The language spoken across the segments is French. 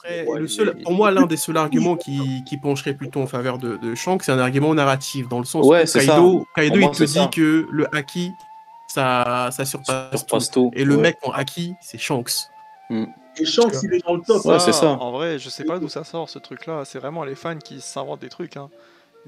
Après, Ouais, pour moi, l'un des seuls arguments qui pencherait plutôt en faveur de Shanks, c'est un argument narratif, dans le sens ouais, où c'est ça. Kaido, Pour moi, il te c'est dit ça. que le Haki, ça surpasse tout. Surpasse tout. Et le Ouais. mec en Haki, c'est Shanks. Mm. Et Shanks, il est dans le top. Ouais, c'est ça. En vrai, je sais pas d'où ça sort ce truc-là. C'est vraiment les fans qui s'inventent des trucs. Hein.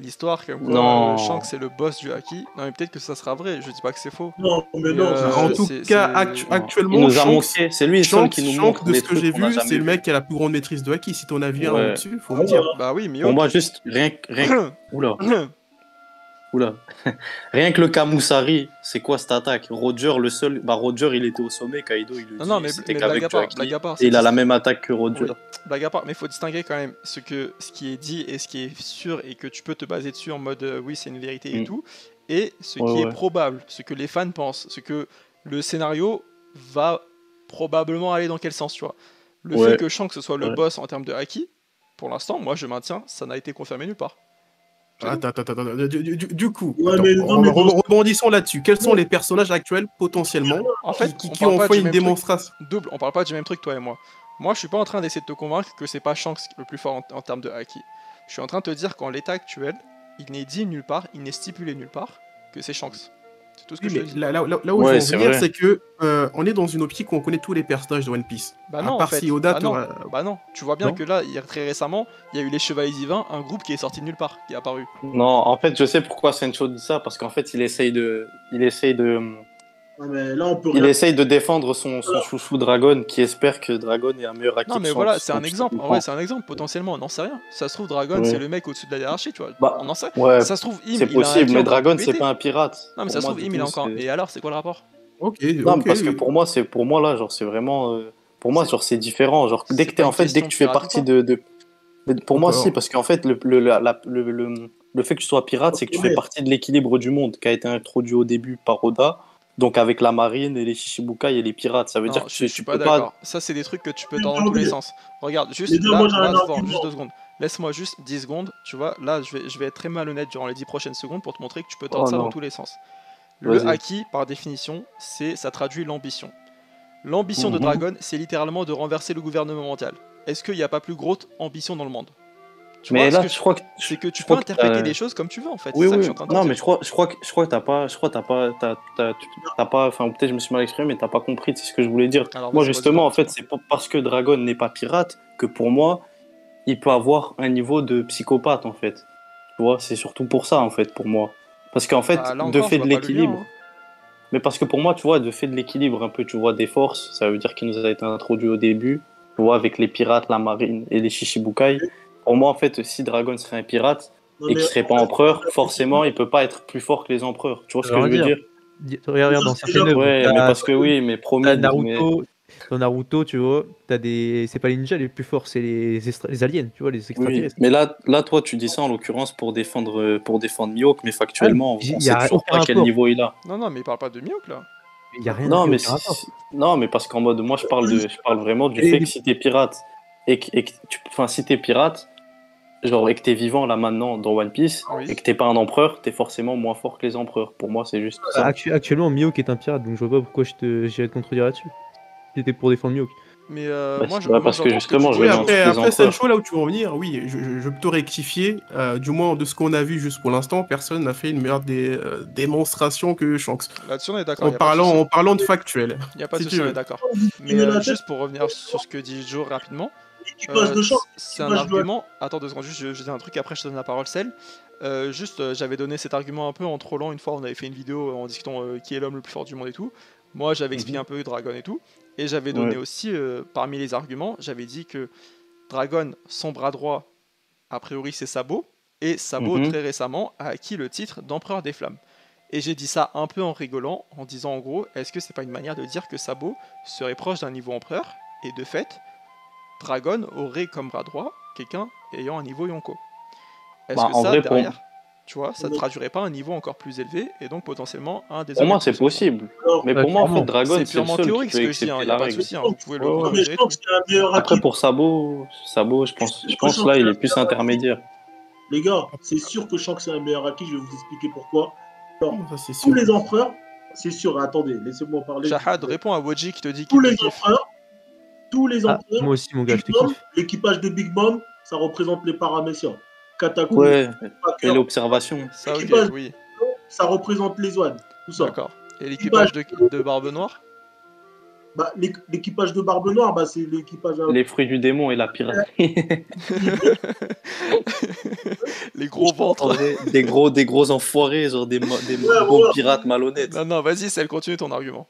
L'histoire comme quoi Non. Shanks c'est le boss du Haki. Non, mais peut-être que ça sera vrai. Je dis pas que c'est faux. Non, mais non. En tout cas, actuellement, Il nous a Shanks, montré. C'est lui le seul qui nous montre de des ce que trucs j'ai qu'on a vu, jamais c'est le vu. mec qui a la plus grande maîtrise de Haki. Si ton avis est Ouais. là-dessus, faut me dire. Bah oui, mais Pour moi, juste rien. Oula. Oula. Rien que le Kamusari, c'est quoi cette attaque? Roger, le seul. Bah, Roger, il était au sommet. Kaido, il le dit. Non, mais C'était blague qu'avec à part, Jackie. blague à part. Et il a la même attaque que Roger. Oui, blague à part, mais il faut distinguer quand même ce qui est dit et ce qui est sûr et que tu peux te baser dessus en mode oui, c'est une vérité et tout, et ce qui est probable, ce que les fans pensent, ce que le scénario va probablement aller dans quel sens, tu vois. Le fait que Shanks soit le boss en termes de Haki, pour l'instant, moi je maintiens, ça n'a été confirmé nulle part. Attends. Du coup, rebondissons là-dessus. Quels sont les personnages actuels potentiellement en fait, qui ont fait une démonstration double? On parle pas du même truc, toi et moi. Moi, je suis pas en train d'essayer de te convaincre que c'est pas Shanks le plus fort en termes de Haki. Je suis en train de te dire qu'en l'état actuel, il n'est dit nulle part, il n'est stipulé nulle part que c'est Shanks. C'est tout ce que je dis. Là où je veux en venir, c'est que on est dans une optique où on connaît tous les personnages de One Piece. Bah non, à part si Oda bah non, tu vois bien que là, très récemment, il y a eu les Chevaliers Divins, un groupe qui est sorti de nulle part, qui est apparu. Non, en fait, je sais pourquoi Sencho dit ça, parce qu'en fait, il essaye de défendre son chouchou Dragon, qui espère que Dragon est un meilleur Haki. Non, mais voilà, c'est un exemple. En vrai, c'est un exemple, potentiellement, on n'en sait rien. Ça se trouve, Dragon, c'est le mec au-dessus de la hiérarchie, tu vois. Bah, on en sait. Ouais, ça se trouve, c'est possible, mais Dragon, c'est pas un pirate. Non, mais ça se trouve, il est encore. Et alors, c'est quoi le rapport? Non, parce que pour moi là, genre, c'est vraiment. Pour moi, genre, c'est différent. Genre, dès que tu fais partie de. Pour moi, si, parce qu'en fait, le fait que tu sois pirate, c'est que tu fais partie de l'équilibre du monde qui a été introduit au début par Oda. Donc, avec la marine et les Shichibukai et les pirates, ça veut dire que je suis pas d'accord. Ça, c'est des trucs que tu peux tendre dans tous les sens. Regarde, juste juste 2 secondes. Laisse-moi juste 10 secondes. Tu vois, là, je vais être très malhonnête durant les 10 prochaines secondes pour te montrer que tu peux tendre ça dans tous les sens. Le Haki, par définition, ça traduit l'ambition. L'ambition de Dragon, c'est littéralement de renverser le gouvernement mondial. Est-ce qu'il n'y a pas plus grosse ambition dans le monde? Mais là, je crois que c'est que tu peux interpréter les choses comme tu veux en fait. Oui, c'est ça que je suis en train de dire. Non, mais je crois que t'as pas, enfin peut-être je me suis mal exprimé, mais t'as pas compris, c'est ce que je voulais dire. Alors, moi justement, en fait, c'est pas parce que Dragon n'est pas pirate que pour moi, il peut avoir un niveau de psychopathe en fait. Tu vois, c'est surtout pour ça en fait pour moi. Parce qu'en fait, de fait de l'équilibre. Mais parce que pour moi, tu vois, de fait de l'équilibre un peu, tu vois, des forces, ça veut dire qu'il nous a été introduit au début, tu vois, avec les pirates, la marine et les Shichibukai. Pour moi, en fait, si Dragon serait un pirate et qu'il serait pas empereur, forcément, il peut pas être plus fort que les empereurs. Tu vois ce que je veux dire? Regarde dans certaines œuvres. Ouais, mais parce que oui, mais promis. Dans Naruto, tu vois, c'est pas les ninjas les plus forts, c'est les aliens, tu vois, les extraterrestres. Oui, mais là, toi, tu dis ça en l'occurrence pour défendre Mihawk, mais factuellement, on sait toujours pas à quel niveau il a. Non, mais il parle pas de Mihawk là. Il y a rien. Non, mais parce qu'en mode, moi, je parle vraiment du fait que si t'es pirate si t'es pirate, genre, et que t'es vivant là maintenant dans One Piece, et que t'es pas un empereur, t'es forcément moins fort que les empereurs. Pour moi, c'est juste ça. Actuellement, Mihawk est un pirate, donc je vois pas pourquoi j'irais te contredire là-dessus. C'était pour défendre Mihawk. Mais parce que justement, après Sancho, là où tu veux en venir, oui, je peux te rectifier. Du moins, de ce qu'on a vu juste pour l'instant, personne n'a fait une meilleure démonstration que Shanks. Là-dessus, on est d'accord. En parlant de factuel. Il n'y a pas de souci, on est d'accord. Mais juste pour revenir sur ce que dit Joe rapidement, c'est un argument. Attends 2 secondes, juste je dis un truc, après je te donne la parole, Cell. J'avais donné cet argument un peu en trollant une fois, on avait fait une vidéo en discutant qui est l'homme le plus fort du monde et tout. Moi, j'avais expliqué un peu Dragon et tout. Et j'avais donné aussi, parmi les arguments, j'avais dit que Dragon, son bras droit, a priori c'est Sabo, et Sabo, très récemment, a acquis le titre d'Empereur des Flammes. Et j'ai dit ça un peu en rigolant, en disant en gros, est-ce que c'est pas une manière de dire que Sabo serait proche d'un niveau Empereur, et de fait, Dragon aurait comme bras droit quelqu'un ayant un niveau Yonko. Est-ce que ça, derrière, tu vois, ça ne traduirait pas un niveau encore plus élevé, et donc potentiellement un des... Pour moi, c'est possible. Mais pour moi, en fait, Dragon, c'est purement théorique ce que je dis, il n'y a pas de souci, vous pouvez le... Après, pour Sabo, je pense là, il est plus intermédiaire. Les gars, c'est sûr que Shanks est un meilleur Haki, je vais vous expliquer pourquoi. Alors, tous les empereurs, c'est sûr, attendez, laissez-moi parler. Shahad, réponds à Woji qui te dit tous les empereurs, tous les entraîneurs. Moi aussi, mon gars, je te kiffe. L'équipage de Big Mom, ça représente les paraméciens. Katakuri, ouais, et l'observation. Ça, ok, oui. Ça représente les Oan. Tout ça. D'accord. Et l'équipage de Barbe Noire? Bah, l'équipage de Barbe Noire, bah, c'est l'équipage. Les fruits du démon et la piraterie. Les gros ventres. Des gros enfoirés, genre des bons pirates malhonnêtes. Non, vas-y, celle continue ton argument.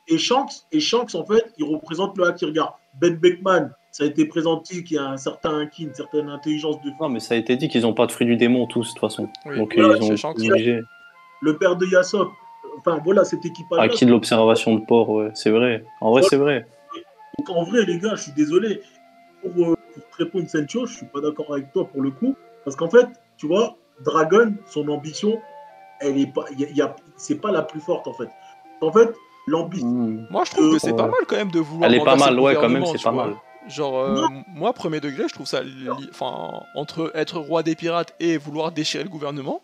Et Shanks, en fait, il représente le haki. Regarde, Ben Beckman, ça a été présenté qu'il y a un certain haki, une certaine intelligence de. Non, mais ça a été dit qu'ils n'ont pas de fruits du démon tous, de toute façon. Oui. Donc Voilà, ils ont obligé. Le père de Yasop. Enfin, voilà, cet équipage-là. Haki de l'observation de port, ouais, c'est vrai. En vrai, c'est vrai. Donc, en vrai, les gars, je suis désolé. Pour te répondre, Sencho, je suis pas d'accord avec toi pour le coup. Parce qu'en fait, tu vois, Dragon, son ambition, elle est pas. C'est pas la plus forte, en fait. En fait, l'ambition. Moi, je trouve que c'est pas mal quand même de vouloir. Elle est pas mal, ouais, quand même, c'est pas mal. Genre, moi, premier degré, je trouve ça. Enfin, entre être roi des pirates et vouloir déchirer le gouvernement.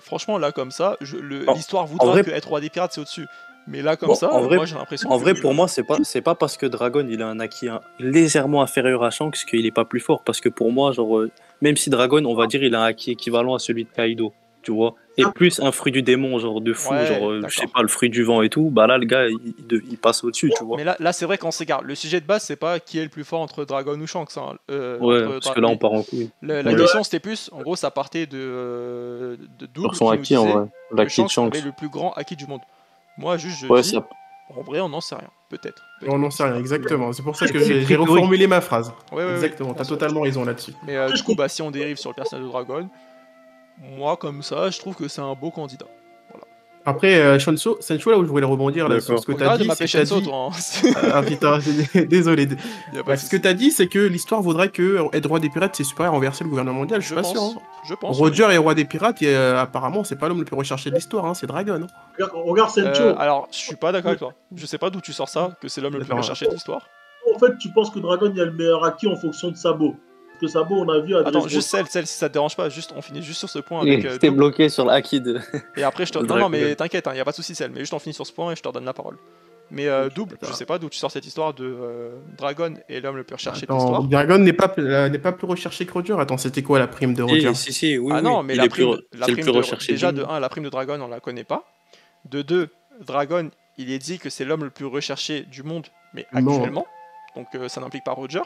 Franchement, là, comme ça, l'histoire voudra que être roi des pirates, c'est au-dessus. Mais là, comme ça, moi, j'ai l'impression. En vrai, pour moi, c'est pas parce que Dragon il a un acquis légèrement inférieur à Shanks qu'il est pas plus fort. Parce que pour moi, genre, même si Dragon, on va dire, il a un acquis équivalent à celui de Kaido, tu vois, et plus un fruit du démon, genre de fou, je sais pas, le fruit du vent et tout, bah là, le gars, il passe au-dessus, tu vois. Mais là c'est vrai qu'on s'écarte. Le sujet de base, c'est pas qui est le plus fort entre Dragon ou Shanks. Hein. Parce que là, on part en couille. La question, c'était plus, en gros, ça partait de Double. Sur son acquis, en vrai. L'acquis de Shanks. Avait le plus grand acquis du monde. Moi, juste, je dis, en vrai, on n'en sait rien. Peut-être. On n'en sait rien, exactement. C'est pour ça que j'ai reformulé ma phrase. Exactement, t'as totalement raison là-dessus. Mais du coup, si on dérive sur le personnage de Dragon, moi, comme ça, je trouve que c'est un beau candidat. Voilà. Après, Sencho, là où je voulais rebondir là, sur ce que tu as dit, désolé. Ce que tu as dit, c'est que l'histoire voudrait que être roi des pirates, c'est supérieur à renverser le gouvernement mondial. Je suis pas sûr. Hein. Je pense. Roger est roi des pirates et apparemment, c'est pas l'homme le plus recherché de l'histoire, hein, c'est Dragon. Hein. Regarde Sencho. Alors, je suis pas d'accord avec toi. Je sais pas d'où tu sors ça, que c'est l'homme le plus recherché de l'histoire. En fait, tu penses que Dragon il a le meilleur acquis en fonction de Sabo. Que Sabo, on a vu à Attends, juste celle, si ça te dérange pas, juste on finit juste sur ce point. T'es bloqué sur l'acquis de. Et après, je te. Non, mais t'inquiète, y a pas de soucis, celle, mais juste on finit sur ce point et je te redonne la parole. Mais Double, je sais pas d'où tu sors cette histoire de Dragon et l'homme le plus recherché de l'histoire. Dragon n'est pas plus recherché que Roger. Attends, c'était quoi la prime de Roger? Oui. Ah non, mais la prime de recherché. Déjà, de 1, la prime de Dragon, on la connaît pas. De 2, Dragon, il est dit que c'est l'homme le plus recherché du monde, mais actuellement. Donc ça n'implique pas Roger.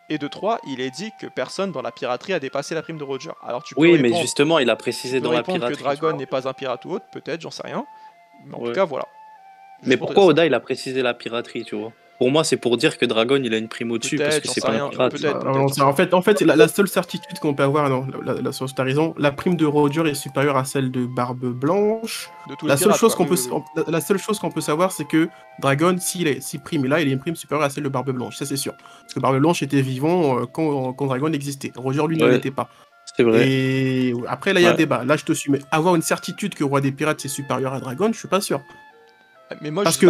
Et de 3, il est dit que personne dans la piraterie a dépassé la prime de Roger. Alors tu peux mais justement, il a précisé dans la piraterie que Dragon n'est pas un pirate ou autre, peut-être, j'en sais rien. Mais en tout cas, voilà. Mais pourquoi Oda il a précisé la piraterie, tu vois? Pour moi, c'est pour dire que Dragon il a une prime au-dessus parce que c'est pas un pirate. En fait, la seule certitude qu'on peut avoir, t'as raison, la prime de Roger est supérieure à celle de Barbe Blanche. La seule chose qu'on peut savoir, c'est que Dragon, si prime est là, il a une prime supérieure à celle de Barbe Blanche, ça c'est sûr. Parce que Barbe Blanche était vivant quand Dragon existait. Roger, lui, ne l'était pas. C'est vrai. Et après, là, il y a débat. Là, je te suis. Mais avoir une certitude que Roi des Pirates c'est supérieur à Dragon, je suis pas sûr. Mais moi, parce que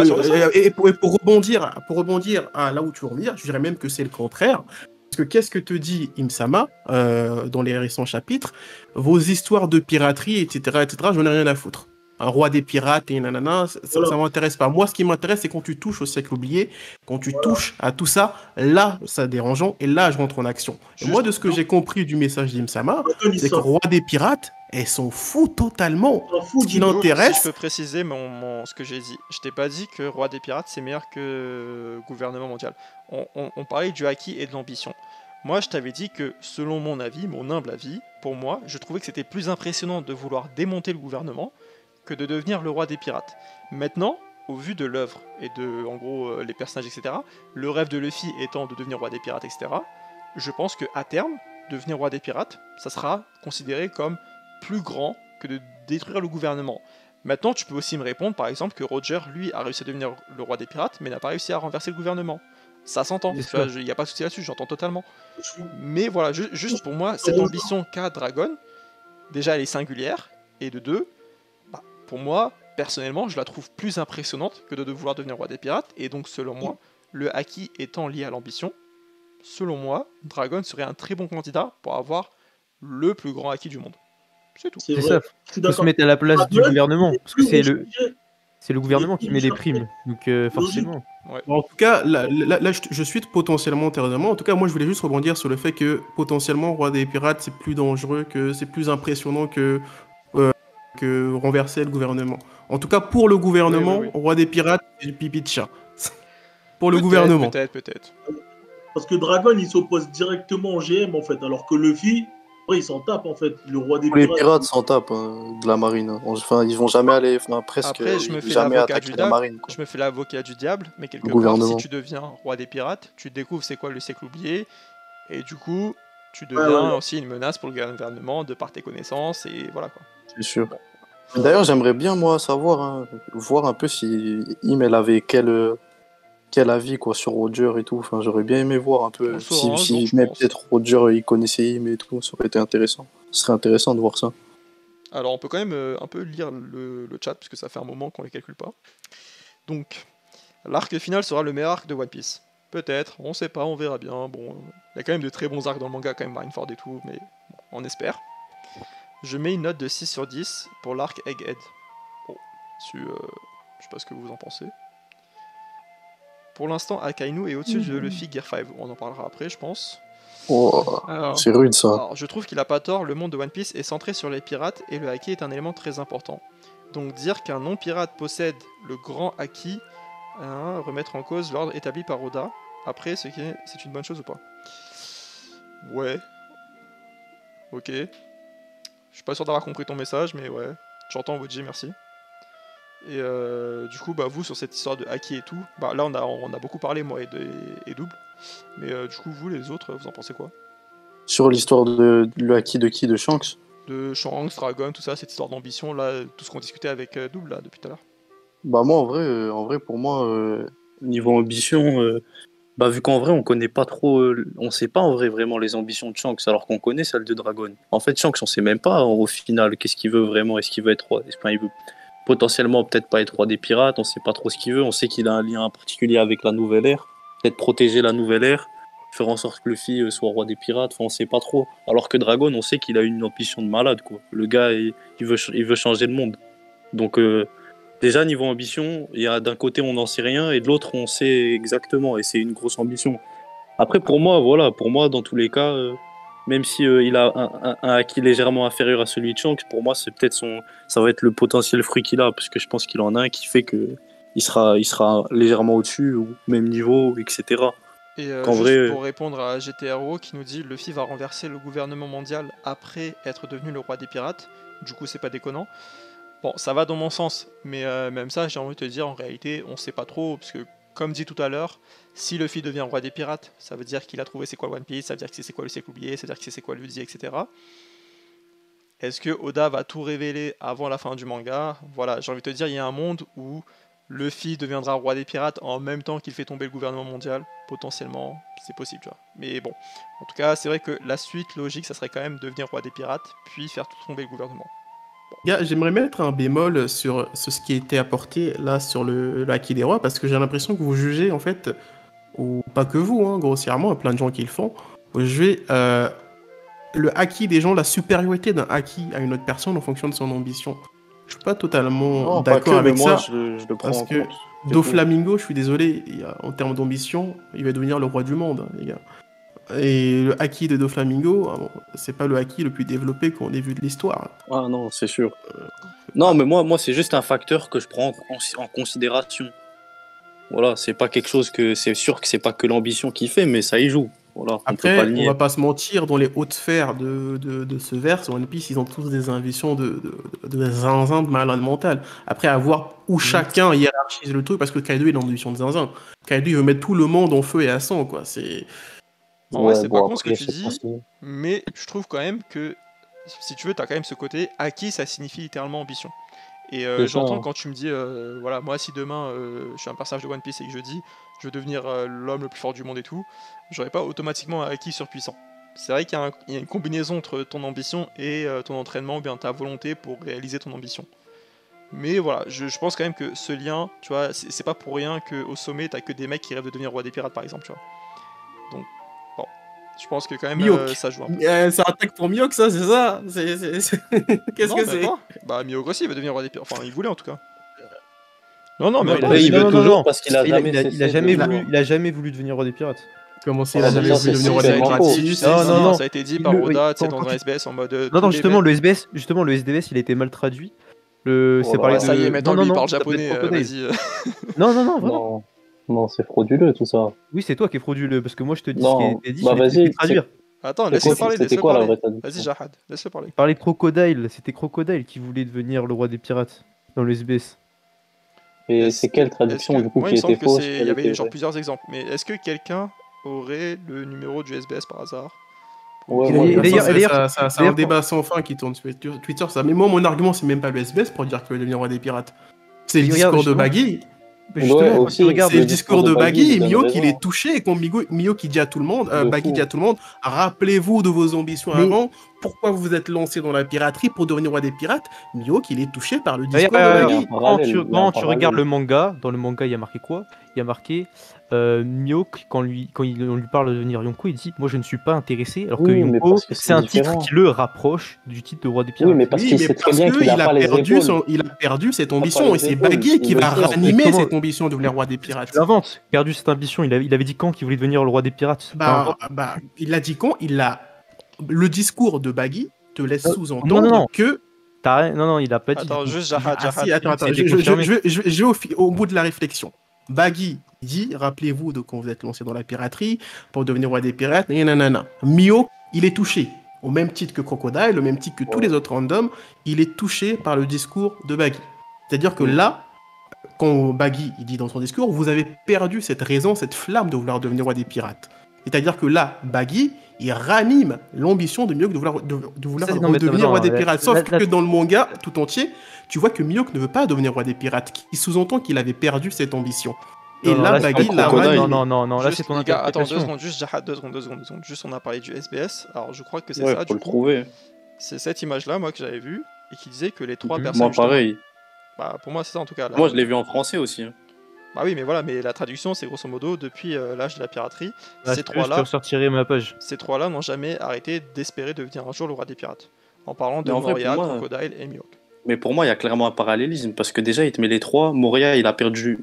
pour rebondir à là où tu veux en venir, je dirais même que c'est le contraire. Parce que qu'est-ce que te dit Im-sama dans les récents chapitres? Vos histoires de piraterie, etc., j'en ai rien à foutre. Un roi des pirates et nanana, ça m'intéresse pas. Moi, ce qui m'intéresse, c'est quand tu touches au siècle oublié, quand tu touches à tout ça, là, c'est dérangeant, et là, je rentre en action. Et moi, de ce que j'ai compris du message d'Im-sama, c'est que roi des pirates, elle s'en fout totalement. Ce qui l'intéresse... Si je peux préciser ce que j'ai dit. Je t'ai pas dit que roi des pirates, c'est meilleur que gouvernement mondial. On parlait du haki et de l'ambition. Moi, je t'avais dit que, selon mon avis, mon humble avis, pour moi, je trouvais que c'était plus impressionnant de vouloir démonter le gouvernement que de devenir le roi des pirates. Maintenant, au vu de l'œuvre et de, en gros, les personnages, etc., le rêve de Luffy étant de devenir roi des pirates, etc., je pense qu'à terme, devenir roi des pirates, ça sera considéré comme plus grand que de détruire le gouvernement. Maintenant, tu peux aussi me répondre, par exemple, que Roger, lui, a réussi à devenir le roi des pirates, mais n'a pas réussi à renverser le gouvernement. Ça s'entend, il n'y a pas de souci là-dessus, j'entends totalement. Mais voilà, juste pour moi, cette ambition qu'a Dragon, déjà elle est singulière, et de 2, pour moi, personnellement, je la trouve plus impressionnante que de vouloir devenir roi des pirates, et donc selon moi, le haki étant lié à l'ambition, selon moi, Dragon serait un très bon candidat pour avoir le plus grand haki du monde. C'est tout. C'est ça, il faut se mettre à la place du gouvernement, parce que c'est C'est le gouvernement qui met des primes, donc forcément. Ouais. En tout cas, là je suis potentiellement terrorisme. En tout cas, moi, je voulais juste rebondir sur le fait que potentiellement, Roi des Pirates, c'est plus dangereux, que c'est plus impressionnant que renverser le gouvernement. En tout cas, pour le gouvernement, oui. Roi des Pirates, c'est du pipi de chat. Pour le gouvernement. Peut-être. Parce que Dragon, il s'oppose directement au GM, en fait, alors que Luffy, il s'en tape, en fait. Le Roi des Pirates. Les pirates s'en tapent de la marine. Enfin, ils vont jamais aller, presque après, je me fais jamais attaquer la marine. Je me fais l'avocat du diable, mais quelque part, si tu deviens Roi des Pirates, tu découvres c'est quoi le siècle oublié, et du coup, tu deviens aussi une menace pour le gouvernement de par tes connaissances, et voilà quoi. C'est sûr. D'ailleurs, j'aimerais bien, moi, savoir, voir un peu si Im, elle avait quel avis quoi, sur Roger et tout. Enfin, j'aurais bien aimé voir un peu si même peut-être Roger il connaissait Im et tout, ça aurait été intéressant. Ce serait intéressant de voir ça. Alors, on peut quand même un peu lire le chat, parce que ça fait un moment qu'on les calcule pas. Donc, l'arc final sera le meilleur arc de One Piece. Peut-être, on sait pas, on verra bien. Bon, il y a quand même de très bons arcs dans le manga, quand même, Marineford et tout, mais bon, on espère. Je mets une note de 6 sur 10 pour l'arc Egghead. Bon, je sais pas ce que vous en pensez. Pour l'instant, Akainu est au-dessus de Luffy Gear 5. On en parlera après, je pense. Oh, c'est rude ça. Alors, je trouve qu'il a pas tort, le monde de One Piece est centré sur les pirates et le haki est un élément très important. Donc dire qu'un non-pirate possède le grand haki, remettre en cause l'ordre établi par Oda. Après, c'est une bonne chose ou pas? Ouais. Ok. Je suis pas sûr d'avoir compris ton message, mais ouais. J'entends Woji, merci. Et du coup, vous, sur cette histoire de haki et tout, là, on a beaucoup parlé, moi et Double. Mais du coup, vous, les autres, vous en pensez quoi? Sur l'histoire de le haki de qui? De Shanks? De Shanks, Dragon, tout ça, cette histoire d'ambition, là, tout ce qu'on discutait avec Double, là, depuis tout à l'heure. Moi, en vrai, pour moi, niveau ambition, vu qu'en vrai, on connaît pas trop, on sait pas en vrai vraiment les ambitions de Shanks, alors qu'on connaît celles de Dragon. En fait, Shanks, on sait même pas au final qu'est-ce qu'il veut vraiment, est-ce qu'il veut être roi, il veut potentiellement peut-être pas être roi des pirates, on sait pas trop ce qu'il veut, on sait qu'il a un lien particulier avec la nouvelle ère, peut-être protéger la nouvelle ère, faire en sorte que Luffy soit roi des pirates, enfin on sait pas trop. Alors que Dragon, on sait qu'il a une ambition de malade, quoi. Le gars, il veut changer le monde. Donc déjà niveau ambition, il y a d'un côté on n'en sait rien et de l'autre on sait exactement et c'est une grosse ambition. Après pour moi dans tous les cas, même si il a un haki légèrement inférieur à celui de Shanks, pour moi c'est peut-être ça va être le potentiel fruit qu'il a, parce que je pense qu'il en a un qui fait que il sera légèrement au-dessus ou même niveau, etc. Et juste pour répondre à GTRO qui nous dit Luffy va renverser le gouvernement mondial après être devenu le roi des pirates, du coup c'est pas déconnant. Bon, ça va dans mon sens, mais même ça, j'ai envie de te dire, en réalité, on sait pas trop, parce que, comme dit tout à l'heure, si Luffy devient roi des pirates, ça veut dire qu'il a trouvé c'est quoi le One Piece, ça veut dire que c'est quoi le siècle oublié, ça veut dire que c'est quoi le Luffy, etc. Est-ce que Oda va tout révéler avant la fin du manga? Voilà, j'ai envie de te dire, il y a un monde où Luffy deviendra roi des pirates en même temps qu'il fait tomber le gouvernement mondial, potentiellement, c'est possible, tu vois. Mais bon, en tout cas, c'est vrai que la suite logique, ça serait quand même devenir roi des pirates, puis faire tout tomber le gouvernement. J'aimerais mettre un bémol sur ce qui a été apporté là sur le haki des rois, parce que j'ai l'impression que vous jugez en fait, ou pas que vous, grossièrement, plein de gens qui le font, vous jugez le haki des gens, la supériorité d'un haki à une autre personne en fonction de son ambition. Je suis pas totalement d'accord avec ça, je le prends parce que Doflamingo, je suis désolé, en termes d'ambition, il va devenir le roi du monde, les gars. Et le haki de Doflamingo, c'est pas le haki le plus développé qu'on ait vu de l'histoire. Ah non, c'est sûr. Non, mais moi c'est juste un facteur que je prends en considération. Voilà, c'est pas quelque chose que... C'est sûr que c'est pas que l'ambition qui fait, mais ça y joue. Voilà, après, on va pas se mentir, dans les hautes sphères de ce verse, One Piece, ils ont tous des ambitions de zinzin, de malade mental. Après, à voir où chacun hiérarchise le truc, parce que Kaido est dans l'ambition de zinzin. Kaido, il veut mettre tout le monde en feu et à sang, quoi. C'est... En vrai, c'est pas con ce que tu dis, mais je trouve quand même que, si tu veux, t'as quand même ce côté haki, ça signifie littéralement ambition. Et j'entends quand tu me dis, voilà, moi si demain je suis un personnage de One Piece et que je dis je veux devenir l'homme le plus fort du monde et tout, j'aurais pas automatiquement un haki surpuissant. C'est vrai qu'il y a une combinaison entre ton ambition et ton entraînement, ou bien ta volonté pour réaliser ton ambition. Mais voilà, je pense quand même que ce lien, tu vois, c'est pas pour rien qu'au sommet t'as que des mecs qui rêvent de devenir roi des pirates par exemple, tu vois. Donc, bon, je pense que quand même ça joue un peu. Ça attaque pour Mihawk, ça, c'est ça? Qu'est-ce que c'est? Mihawk aussi, il veut devenir roi des pirates. Enfin, il voulait en tout cas. Non, mais il veut toujours parce qu'il a jamais il a jamais voulu devenir roi des pirates. Comment c'est, il a jamais voulu devenir roi des pirates? Non, ça a été dit par Oda, c'est dans un SBS en mode. Non, justement, le SDS, il a été mal traduit. C'est parlé de... Ça y est, maintenant, il parle japonais, vas-y. Non, vraiment. Non, c'est frauduleux, tout ça. Oui, c'est toi qui es frauduleux, parce que moi, je te dis ce qui a été dit, bah vas-y, traduire. Attends, laisse-le parler, C'était quoi la vraie traduction? Vas-y, Jahad, laisse-le parler. Il parlait de Crocodile, c'était Crocodile qui voulait devenir le roi des pirates dans le SBS. Et c'est quelle traduction, du coup, qui était fausse? Il y avait genre plusieurs exemples, mais est-ce que quelqu'un aurait le numéro du SBS par hasard? D'ailleurs, c'est un débat sans fin qui tourne sur Twitter, ça. Mais moi, mon argument, c'est même pas le SBS pour dire qu'il veut devenir roi des pirates. C'est le discours de Baggy. Justement, c'est le discours de Baggy et Mihawk, il est touché. Et quand Mihawk il dit à tout le monde, Baggy dit à tout le monde, rappelez-vous de vos ambitions avant. Pourquoi vous vous êtes lancé dans la piraterie pour devenir roi des pirates? Mihawk, il est touché par le discours de Baggy. Quand tu regardes le manga, dans le manga, il y a marqué quoi? Il y a marqué Mihawk, quand on lui parle de devenir Yonko, il dit moi je ne suis pas intéressé, alors que Yonko, c'est un titre qui le rapproche du titre de roi des pirates. Oui, mais parce qu'il sait très bien qu'il a perdu cette ambition, et c'est Baggy qui va ranimer cette ambition de devenir roi des pirates. Il invente, perdu cette ambition, il avait dit quand qu'il voulait devenir le roi des pirates? Il a dit quand? Le discours de Baggy te laisse sous-entendre que... Non, il a pas dit. Attends, juste Jahad. Attends, je vais au bout de la réflexion. Baggy dit, rappelez-vous de quand vous êtes lancé dans la piraterie pour devenir roi des pirates, Mihawk, il est touché. Au même titre que Crocodile, au même titre que tous les autres randoms, il est touché par le discours de Baggy. C'est-à-dire que là, quand Baggy il dit dans son discours, vous avez perdu cette raison, cette flamme de vouloir devenir roi des pirates. C'est-à-dire que là, Baggy, il ranime l'ambition de Mihawk de vouloir devenir roi des pirates. Sauf que dans le manga tout entier, tu vois que Mihawk ne veut pas devenir roi des pirates, qui sous-entend qu'il avait perdu cette ambition. Et là, Baggy l'a ranime. Non, là c'est ton interprétation. Attends, 2 secondes, juste Jahad, 2 secondes. Juste, on a parlé du SBS. Alors, je crois que c'est ça. Faut le trouver. C'est cette image-là, moi, que j'avais vue, et qui disait que les 3 personnes. Moi, pareil. Bah, pour moi, c'est ça en tout cas. Là, moi, je l'ai vu en français aussi. Bah oui, mais voilà, mais la traduction, c'est grosso modo depuis l'âge de la piraterie. Ces 3-là, je ressortirai ma page. Ces 3-là n'ont jamais arrêté d'espérer devenir un jour le roi des pirates. En parlant de Moria, Crocodile et Mihawk. Mais pour moi, il y a clairement un parallélisme parce que déjà, il te met les 3. Moria, il a perdu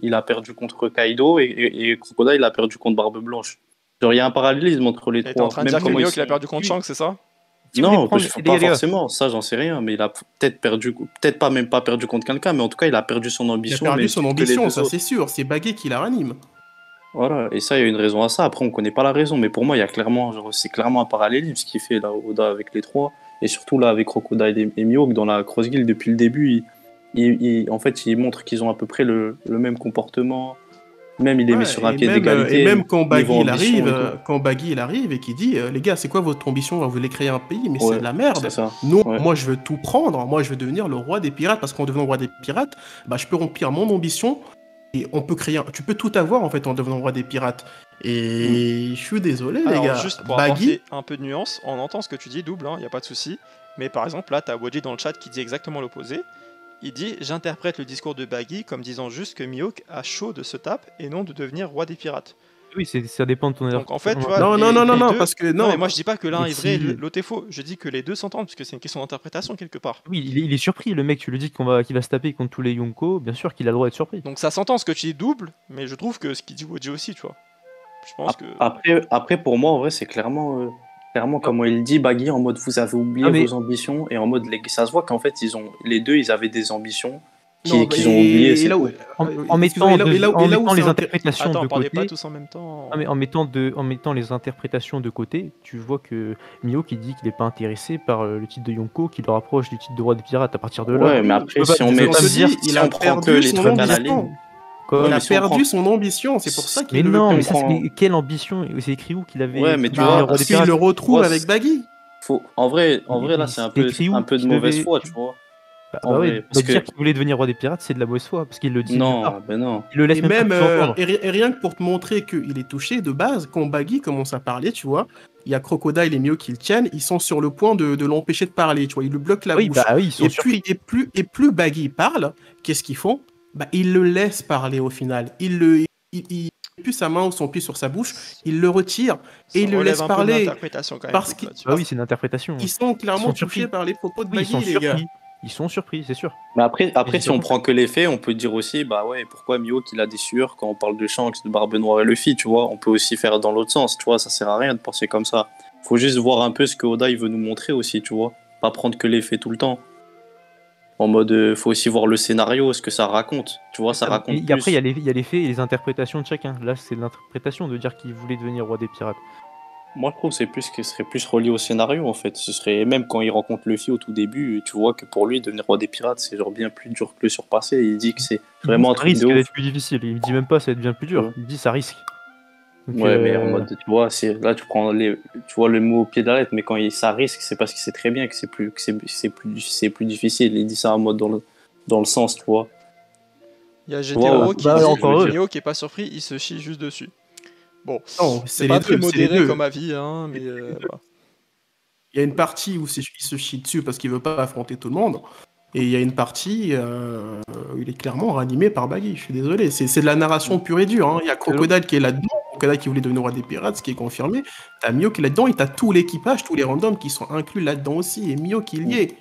contre Kaido et Crocodile, il a perdu contre Barbe Blanche. Genre, il y a un parallélisme entre les 3. Et t'es en train de dire que Mihawk, il a perdu contre Shanks, c'est ça? Non, pas forcément, ça j'en sais rien, mais il a peut-être pas perdu contre quelqu'un, mais en tout cas il a perdu son ambition. Il a perdu son ambition, ça c'est sûr, c'est Baggy qui la ranime. Voilà, et ça il y a une raison à ça, après on connaît pas la raison, mais pour moi c'est clairement un parallélisme ce qu'il fait là, Oda avec les 3, et surtout là avec Crocodile et Mihawk dans la Cross Guild depuis le début, en fait il montre qu'ils ont à peu près le même comportement. Même il est mis sur un pied d'égalité. Et même quand Baggy il arrive et qu'il dit les gars, c'est quoi votre ambition? Vous voulez créer un pays, mais c'est de la merde. Non, moi je veux tout prendre. Moi je veux devenir le roi des pirates parce qu'en devenant roi des pirates, je peux remplir mon ambition et on peut créer. Tu peux tout avoir en fait en devenant roi des pirates. Et je suis désolé les gars. Juste pour apporter un peu de nuance, on entend ce que tu dis, double, y a pas de souci. Mais par exemple là, t'as Woji dans le chat qui dit exactement l'opposé. Il dit « J'interprète le discours de Baggy comme disant juste que Mihawk a chaud de se tape et non de devenir roi des pirates. » Oui, ça dépend de ton Donc en fait, tu vois, non, parce que non, mais moi je dis pas que l'un est vrai, l'autre est faux. Je dis que les deux s'entendent parce que c'est une question d'interprétation quelque part. Oui, il est surpris, le mec. Tu lui dis qu'il va se taper contre tous les Yonko, bien sûr qu'il a le droit d'être surpris. Donc ça s'entend ce que tu dis double, mais je trouve que ce qu'il dit Woji aussi, tu vois. Je pense que. Après pour moi en vrai c'est clairement comment il dit Baggy en mode vous avez oublié vos ambitions et en mode ça se voit qu'en fait les deux ils avaient des ambitions. Qu'ils ont oublié. En mettant les interprétations de côté. Pas tous en même temps. En mettant les interprétations de côté, tu vois que Mihawk qui dit qu'il n'est pas intéressé par le titre de Yonko, qui le rapproche du titre de roi des pirates. À partir de là. Ouais, mais après si on prend que les trucs à la ligne. Il a perdu son ambition, c'est pour ça qu'il mais quelle ambition? C'est écrit où qu'il avait. Ouais, mais tu vois, s'il le retrouve avec Baggy. En vrai là c'est un peu de mauvaise foi, tu vois. Dire qu'il voulait devenir roi des pirates, c'est de la mauvaise foi, parce qu'il le dit. Non. Il le laisse et rien que pour te montrer qu'il est touché, de base, quand Baggy commence à parler, tu vois, il y a Crocodile et Mihawk qui le tiennent, ils sont sur le point de l'empêcher de parler, tu vois, ils lui bloquent la bouche. Ils sont surpris. Et plus Baggy parle, qu'est-ce qu'ils font? Ils le laissent parler au final. Il plus sa main ou son pied sur sa bouche, il le retire et il le laisse parler. Parce que c'est une interprétation. Ils sont clairement touchés par les propos de Baggy, les gars. ils sont surpris, c'est sûr. Mais après si on prend que les faits, on peut dire aussi, bah ouais, pourquoi Mihawk il a des sueurs quand on parle de Shanks, de Barbe Noire et Luffy, tu vois. On peut aussi faire dans l'autre sens, tu vois, ça sert à rien de penser comme ça. Faut juste voir un peu ce que Oda il veut nous montrer aussi, tu vois. Pas prendre que les faits tout le temps. En mode, faut aussi voir le scénario, ce que ça raconte, tu vois, ça raconte plus. Après, il y a les faits et les interprétations de chacun. Là, c'est l'interprétation de dire qu'il voulait devenir roi des pirates. Moi, je trouve que ce serait plus relié au scénario, en fait. Ce serait, même quand il rencontre Luffy au tout début, tu vois que pour lui, devenir roi des pirates, c'est genre bien plus dur que le surpasser. Il dit que c'est vraiment un truc de ouf. Ça risque d'être plus difficile. Il dit même pas ça va être bien plus dur. Il dit ça risque. Donc, ouais, mais en mode, tu vois, là, tu vois le mot au pied de la lettre, mais quand ça risque, c'est parce qu'il sait très bien que c'est plus difficile. Il dit ça en mode dans le sens, tu vois. Il y a GTO qui dit qui est pas surpris, il se chie juste dessus. Bon, c'est pas très modéré comme avis, hein, mais voilà. Il y a une partie où il se chie dessus parce qu'il veut pas affronter tout le monde. Et il y a une partie où il est clairement ranimé par Baggy. Je suis désolé. C'est de la narration pure et dure. Hein. Il y a Crocodile qui est là-dedans. Crocodile qui voulait devenir roi des pirates, ce qui est confirmé. T'as Mio qui est là-dedans et t'as tout l'équipage, tous les randoms qui sont inclus là-dedans aussi. Et Mio qui y est.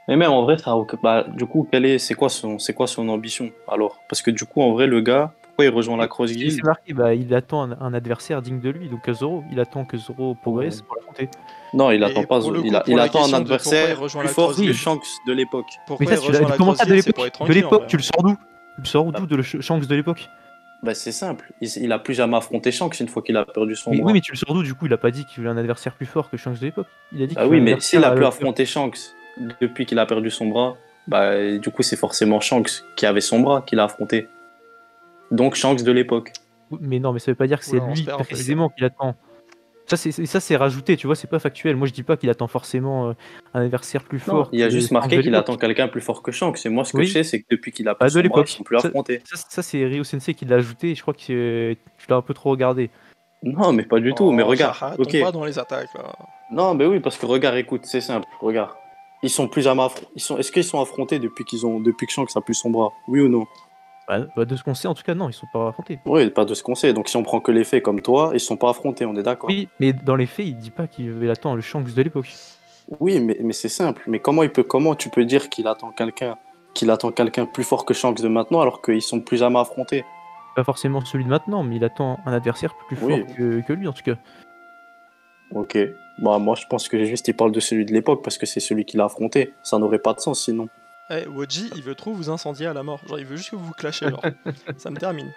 Mais même en vrai, du coup, c'est quoi son ambition alors? Parce que du coup, en vrai, le gars, pourquoi il rejoint la Cross Guild? C'est marqué, il attend un adversaire digne de lui, donc Zoro. Il attend que Zoro progresse pour l'affronter. Non, il attend pas Zoro. Il attend un adversaire plus fort que Shanks de l'époque. Mais ça, comment ça de l'époque? Tu le sors d'où? Tu le sors d'où de le Shanks de l'époque? Bah c'est simple, il a plus jamais affronté Shanks une fois qu'il a perdu son bras. Oui, mais tu le sors d'où du coup? Il a pas dit qu'il voulait un adversaire plus fort que Shanks de l'époque. Il a dit oui, mais s'il a pu affronter Shanks depuis qu'il a perdu son bras, bah du coup c'est forcément Shanks qui avait son bras qu'il a affronté. Donc Shanks de l'époque. Mais non, mais ça veut pas dire que c'est lui précisément qu'il attend. Ça c'est rajouté, tu vois, c'est pas factuel. Moi je dis pas qu'il attend forcément un adversaire plus fort. Non, il y a juste marqué qu'il attend quelqu'un plus fort que Shanks. Et moi ce que je sais, c'est que depuis qu'il a perdu son bras, ils sont plus affrontés. Ça c'est Ryo Sensei qui l'a ajouté, je crois que tu l'as un peu trop regardé. Non, mais pas du tout, mais regarde. Ok. Pas dans les attaques là. Non, mais oui, parce que regarde, écoute, c'est simple, regarde. Ils sont plus jamais Est-ce qu'ils sont affrontés depuis que Shanks a plus son bras? Oui ou non? De ce qu'on sait, en tout cas, non, ils sont pas affrontés. Oui, pas de ce qu'on sait. Donc si on prend que les faits comme toi, ils sont pas affrontés, on est d'accord? Oui, mais dans les faits, il dit pas qu'il attend le Shanks de l'époque. Oui, mais c'est simple. Mais comment tu peux dire qu'il attend quelqu'un plus fort que Shanks de maintenant alors qu'ils sont plus jamais affrontés? Pas forcément celui de maintenant, mais il attend un adversaire plus fort que lui, en tout cas. Ok. Bah moi, je pense que juste il parle de celui de l'époque parce que c'est celui qu'il a affronté. Ça n'aurait pas de sens sinon. Woji, il veut trop vous incendier à la mort. Genre, il veut juste que vous vous clashez, genre. Ça me termine.